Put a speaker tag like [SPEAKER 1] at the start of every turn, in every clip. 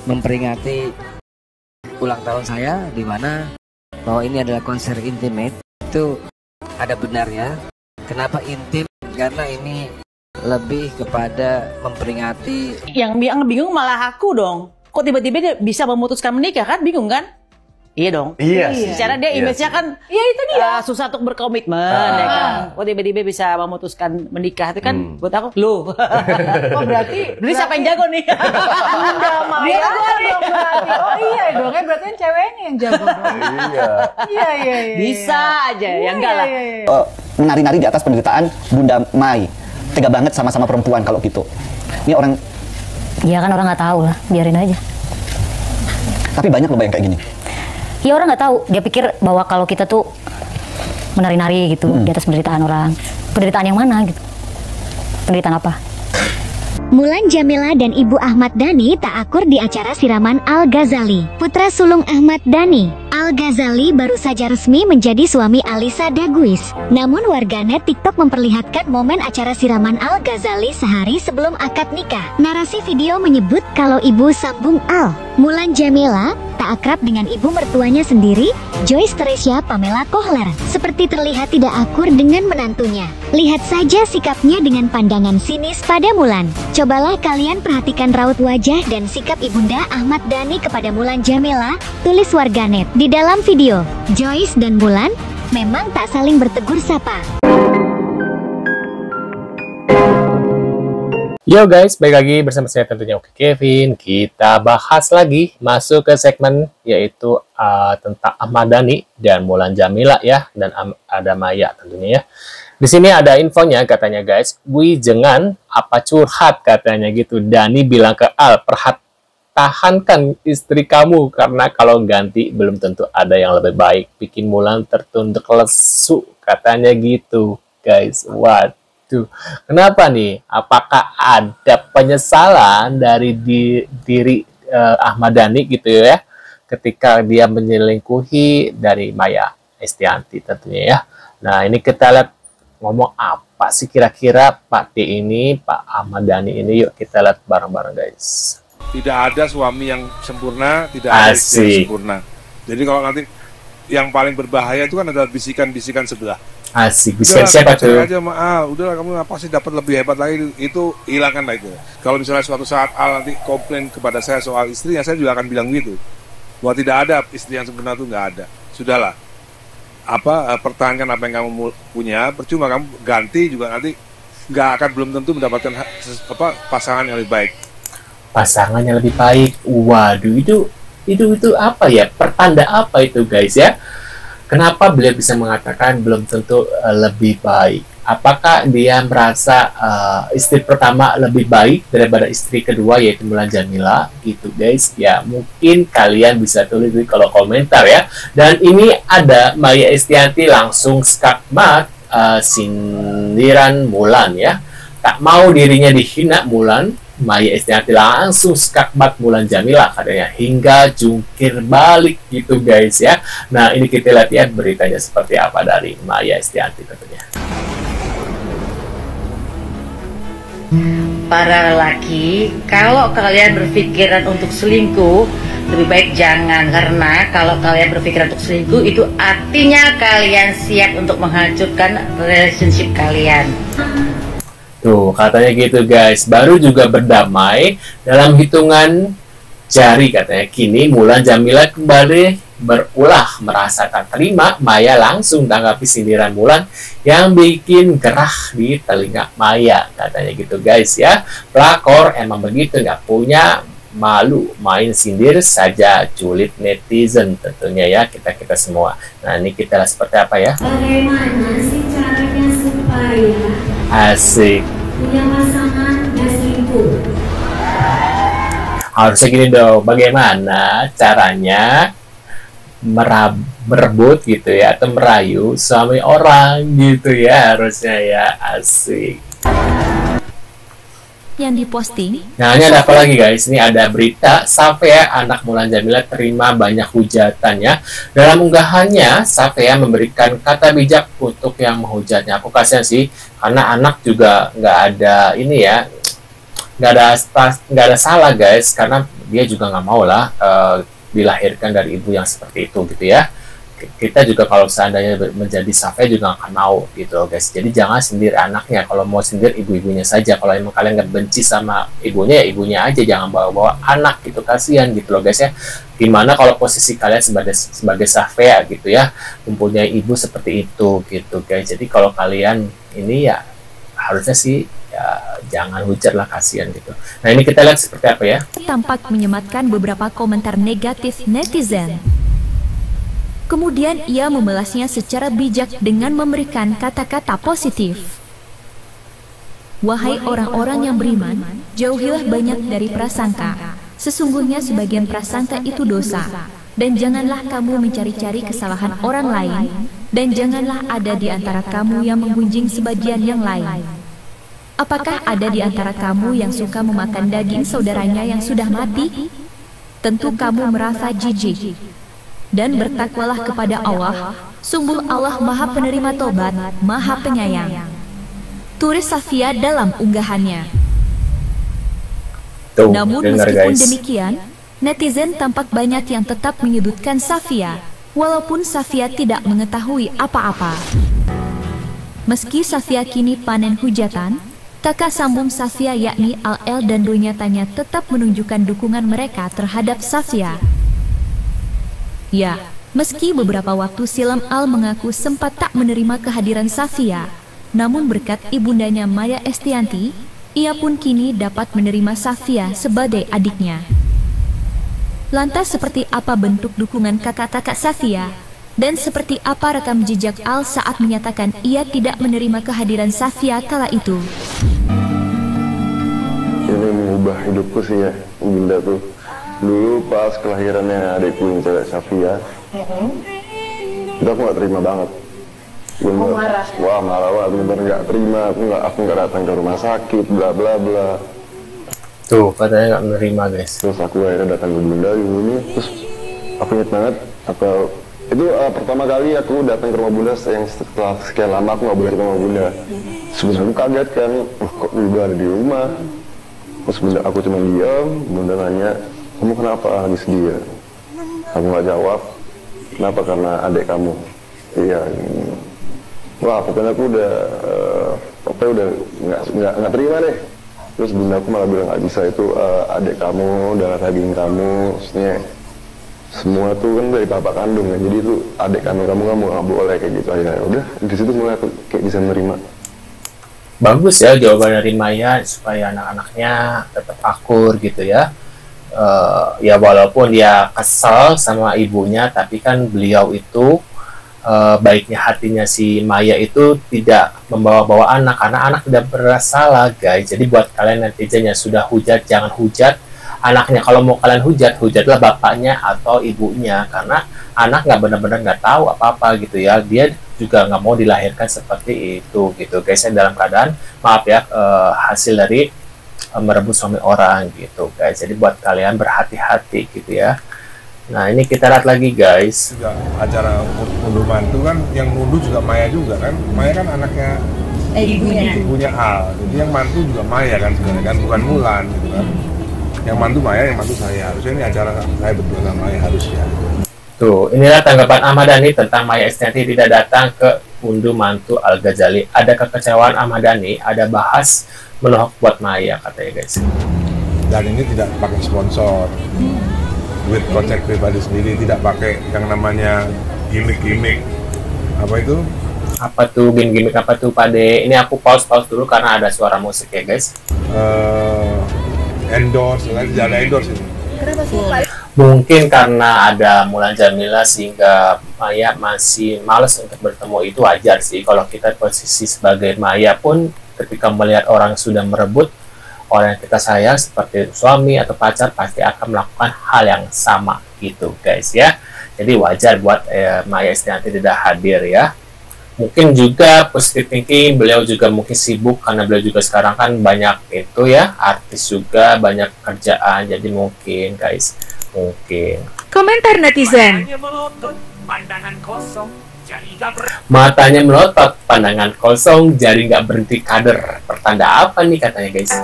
[SPEAKER 1] memperingati ulang tahun saya, di mana bahwa ini adalah konser intimate. Itu ada benarnya. Kenapa intim? Karena ini lebih kepada memperingati.
[SPEAKER 2] Yang bingung malah aku dong. Kok tiba-tiba dia bisa memutuskan menikah, kan? Bingung kan? Iya dong.
[SPEAKER 3] Iya sih.
[SPEAKER 2] Secara dia image-nya kan
[SPEAKER 4] ya itu dia.
[SPEAKER 2] susah untuk berkomitmen ya kan. Kok tiba-tiba bisa memutuskan menikah itu kan buat aku loh.
[SPEAKER 4] Oh berarti
[SPEAKER 2] Siapa yang jago nih?
[SPEAKER 4] Bunda Maya dong berarti. Oh iya dong, berarti kan ceweknya yang jago dong. Iya.
[SPEAKER 2] Bisa aja, ya enggak lah.
[SPEAKER 5] Menari-nari di atas penderitaan Bunda Mai. Tega banget sama-sama perempuan kalau gitu. Ini orang.
[SPEAKER 6] Ya kan orang nggak tahu lah, biarin aja.
[SPEAKER 5] Tapi banyak loh yang kayak gini.
[SPEAKER 6] Ya orang nggak tahu, dia pikir bahwa kalau kita tuh menari-nari gitu di atas penderitaan orang. Penderitaan yang mana gitu? Penderitaan apa?
[SPEAKER 7] Mulan Jameela dan Ibu Ahmad Dhani tak akur di acara siraman Al-Ghazali. Putra sulung Ahmad Dhani, Al-Ghazali baru saja resmi menjadi suami Alisa Daguis. Namun warganet TikTok memperlihatkan momen acara siraman Al-Ghazali sehari sebelum akad nikah. Narasi video menyebut kalau ibu sambung Al, Mulan Jameela, tak akrab dengan ibu mertuanya sendiri, Joyce Teresia Pamela Kohler, seperti terlihat tidak akur dengan menantunya. Lihat saja sikapnya dengan pandangan sinis pada Mulan. Cobalah kalian perhatikan raut wajah dan sikap ibunda Ahmad Dhani kepada Mulan Jameela, tulis warganet. Di dalam video, Joyce dan Mulan memang tak saling bertegur sapa.
[SPEAKER 3] Yo guys, balik lagi bersama saya tentunya Oke Kevin. Kita bahas lagi, masuk ke segmen yaitu tentang Ahmad Dhani dan Mulan Jameela ya, dan ada Maya tentunya ya. Di sini ada infonya katanya guys, "Wih jangan apa curhat," katanya gitu. Dhani bilang ke Al, "Pertahankan istri kamu karena kalau ganti belum tentu ada yang lebih baik. Bikin Mulan tertunduk lesu," katanya gitu guys. Waduh, kenapa nih? Apakah ada penyesalan dari diri Ahmad Dhani gitu ya, ketika dia menyelingkuhi dari Maya Estianty tentunya ya. Nah ini kita lihat ngomong apa sih kira-kira Pak D ini, Pak Ahmad Dhani ini. Yuk kita lihat bareng-bareng guys.
[SPEAKER 8] Tidak ada suami yang sempurna, tidak ada istri yang sempurna. Jadi kalau nanti yang paling berbahaya itu kan adalah bisikan-bisikan sebelah.
[SPEAKER 3] Asik, bisikan siapa tuh?
[SPEAKER 8] Aja Al, udahlah kamu apa sih dapat lebih hebat lagi, itu hilangkan lah itu. Kalau misalnya suatu saat Al nanti komplain kepada saya soal istrinya, saya juga akan bilang gitu. Bahwa tidak ada istri yang sempurna, itu nggak ada. Sudahlah. Pertahankan apa yang kamu punya, percuma kamu ganti juga nanti nggak akan, belum tentu mendapatkan pasangan yang lebih baik.
[SPEAKER 3] Pasangan yang lebih baik. Waduh, itu apa ya? Pertanda apa itu guys ya? Kenapa beliau bisa mengatakan belum tentu lebih baik? Apakah dia merasa istri pertama lebih baik daripada istri kedua yaitu Mulan Jameela gitu guys? Ya mungkin kalian bisa tulis di kolom komentar ya. Dan ini ada Maya Estianty langsung skakmat sindiran Mulan ya. Tak mau dirinya dihina Mulan, Maya Estianty langsung skakmat Mulan Jameela katanya, hingga jungkir balik gitu guys ya. Nah ini kita lihat ya beritanya seperti apa dari Maya Estianty tentunya.
[SPEAKER 2] Para lelaki, kalau kalian berpikiran untuk selingkuh, lebih baik jangan. Karena kalau kalian berpikiran untuk selingkuh, itu artinya kalian siap untuk menghancurkan relationship kalian.
[SPEAKER 3] Tuh, katanya gitu guys. Baru juga berdamai dalam hitungan jari katanya. Kini Mulan Jameela kembali berulah merasa tak terima. Maya langsung tanggapi sindiran Mulan yang bikin gerah di telinga Maya. Katanya gitu guys ya. Pelakor emang begitu, nggak punya malu, main sindir saja, julid netizen tentunya ya, kita semua. Nah ini kita lihat seperti apa ya.
[SPEAKER 9] Bagaimana sih caranya supaya
[SPEAKER 3] asik
[SPEAKER 9] punya pasangan dan selingkuh?
[SPEAKER 3] Harusnya gini dong, bagaimana caranya berebut gitu ya, atau merayu suami orang gitu ya, harusnya ya. Asik.
[SPEAKER 6] Yang diposting.
[SPEAKER 3] Nah ini ada apa lagi guys? Ini ada berita Safea anak Mulan Jameela terima banyak hujatannya. Dalam unggahannya Safea memberikan kata bijak untuk yang menghujatnya. Aku kasihan sih, karena anak juga nggak ada ini ya, nggak ada salah guys, karena dia juga nggak mau lah dilahirkan dari ibu yang seperti itu gitu ya. Kita juga kalau seandainya menjadi Safia juga akan mau gitu guys. Jadi jangan sindir anaknya, kalau mau sindir ibu-ibunya saja. Kalau emang kalian nggak benci sama ibunya ya ibunya aja, jangan bawa-bawa anak gitu, kasihan gitu loh guys ya. Gimana kalau posisi kalian sebagai Safia gitu ya, mempunyai ibu seperti itu gitu guys. Jadi kalau kalian ini ya harusnya sih ya jangan hujat lah, kasihan gitu. Nah ini kita lihat seperti apa ya.
[SPEAKER 10] Tampak menyematkan beberapa komentar negatif netizen. Kemudian ia membalasnya secara bijak dengan memberikan kata-kata positif. Wahai orang-orang yang beriman, jauhilah banyak dari prasangka. Sesungguhnya sebagian prasangka itu dosa. Dan janganlah kamu mencari-cari kesalahan orang lain. Dan janganlah ada di antara kamu yang menggunjing sebagian yang lain. Apakah ada di antara kamu yang suka memakan daging saudaranya yang sudah mati? Tentu kamu merasa jijik. Dan bertakwalah kepada Allah, sungguh Allah Maha Penerima Tobat, Maha Penyayang. Tulis Safia dalam unggahannya. Namun meskipun demikian, netizen tampak banyak yang tetap menyudutkan Safia, walaupun Safia tidak mengetahui apa-apa. Meski Safia kini panen hujatan, kakak sambung Safia yakni Al-El dan Dunyatanya tetap menunjukkan dukungan mereka terhadap Safia. Ya, meski beberapa waktu silam Al mengaku sempat tak menerima kehadiran Safia, namun berkat ibundanya Maya Estianti, ia pun kini dapat menerima Safia sebagai adiknya. Lantas seperti apa bentuk dukungan kakak-kakak Safia? Dan seperti apa rekam jejak Al saat menyatakan ia tidak menerima kehadiran Safia kala itu?
[SPEAKER 11] Ini mengubah hidupku sih ya, Bunda tuh. Dulu pas kelahirannya adikku yang cewek Safia, itu aku gak terima banget.
[SPEAKER 4] Marah?
[SPEAKER 11] Wah marah banget, bener gak terima. Aku gak datang ke rumah sakit, bla bla bla.
[SPEAKER 3] Tuh katanya gak menerima guys.
[SPEAKER 11] Terus aku akhirnya datang ke Bunda ini, terus aku inget banget itu pertama kali aku datang ke rumah Bunda yang setelah sekian lama aku gak boleh ke rumah Bunda. Sebenarnya aku kaget kan, kok Bunda ada di rumah. Terus Bunda, aku cuma diam, Bunda nanya, kamu kenapa lagi sedih ya? Aku nggak jawab. Kenapa? Karena adik kamu. Iya. Wah, pokoknya aku udah nggak terima deh. Terus Bunda aku malah bilang nggak bisa, itu adik kamu, darah daging kamu. Maksudnya semua tuh kan dari bapak kandung kan. Jadi itu adik kandung kamu nggak boleh kayak gitu. Ya udah, di situ mulai aku kayak bisa menerima.
[SPEAKER 3] Bagus ya jawaban dari Maya supaya anak-anaknya tetap akur gitu ya. Ya walaupun dia kesel sama ibunya, tapi kan beliau itu baiknya hatinya si Maya itu tidak membawa-bawa anak, karena anak tidak bersalah guys. Jadi buat kalian netizen yang sudah hujat, jangan hujat anaknya. Kalau mau kalian hujat, hujatlah bapaknya atau ibunya, karena anak nggak benar-benar nggak tahu apa-apa gitu ya. Dia juga nggak mau dilahirkan seperti itu gitu guys, dalam keadaan maaf ya hasil dari merebut suami orang gitu guys. Jadi buat kalian berhati-hati gitu ya. Nah ini kita lihat lagi guys.
[SPEAKER 8] Juga acara unduh mantu kan, yang nunduh juga Maya juga kan. Maya kan anaknya ibunya Al. Jadi yang mantu juga Maya kan sebenarnya kan, bukan Mulan gitu kan. Yang mantu Maya, yang mantu saya. Harusnya ini acara saya berdua sama Maya harusnya gitu.
[SPEAKER 3] Tuh, inilah tanggapan Ahmad Dhani tentang Maya Estianti tidak datang ke unduh mantu Al Ghazali. Ada kekecewaan Ahmad Dhani, ada bahas menohok buat Maya katanya guys.
[SPEAKER 8] Dan ini tidak pakai sponsor, duit kocek pribadi sendiri, tidak pakai yang namanya gimmick-gimmick. Apa itu?
[SPEAKER 3] Apa tuh gimmick apa tuh Pade? Ini aku pause dulu karena ada suara musik ya guys.
[SPEAKER 8] Endorse, tidak ada endorse ini.
[SPEAKER 4] Kenapa sih?
[SPEAKER 3] Mungkin karena ada Mulan Jamila sehingga Maya masih males untuk bertemu, itu wajar sih. Kalau kita posisi sebagai Maya pun ketika melihat orang sudah merebut orang yang kita sayang seperti suami atau pacar, pasti akan melakukan hal yang sama gitu guys ya. Jadi wajar buat Maya Estianti tidak hadir ya. Mungkin juga positive thinking, beliau juga mungkin sibuk karena beliau juga sekarang kan banyak itu ya, artis juga, banyak kerjaan, jadi mungkin guys, mungkin.
[SPEAKER 10] Komentar netizen.
[SPEAKER 3] Matanya melotot, pandangan kosong, jari nggak berhenti kader. Pertanda apa nih katanya guys?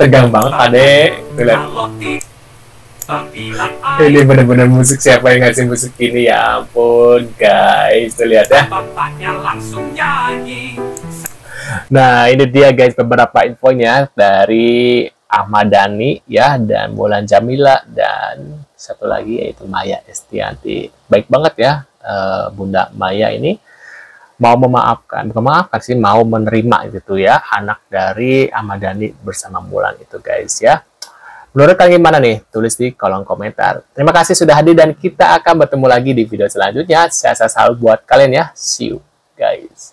[SPEAKER 3] Tegang banget adek. Ini bener-bener musik, siapa yang ngasih musik ini, ya ampun guys, tuh lihat ya. Nah ini dia guys beberapa infonya dari Ahmad Dhani ya, dan Mulan Jamila, dan satu lagi yaitu Maya Estianty. Baik banget ya, Bunda Maya ini mau memaafkan, bukan memaafkan sih, mau menerima gitu ya anak dari Ahmad Dhani bersama Mulan itu guys ya. Menurut kalian gimana nih? Tulis di kolom komentar. Terima kasih sudah hadir dan kita akan bertemu lagi di video selanjutnya. Saya selalu buat kalian ya. See you.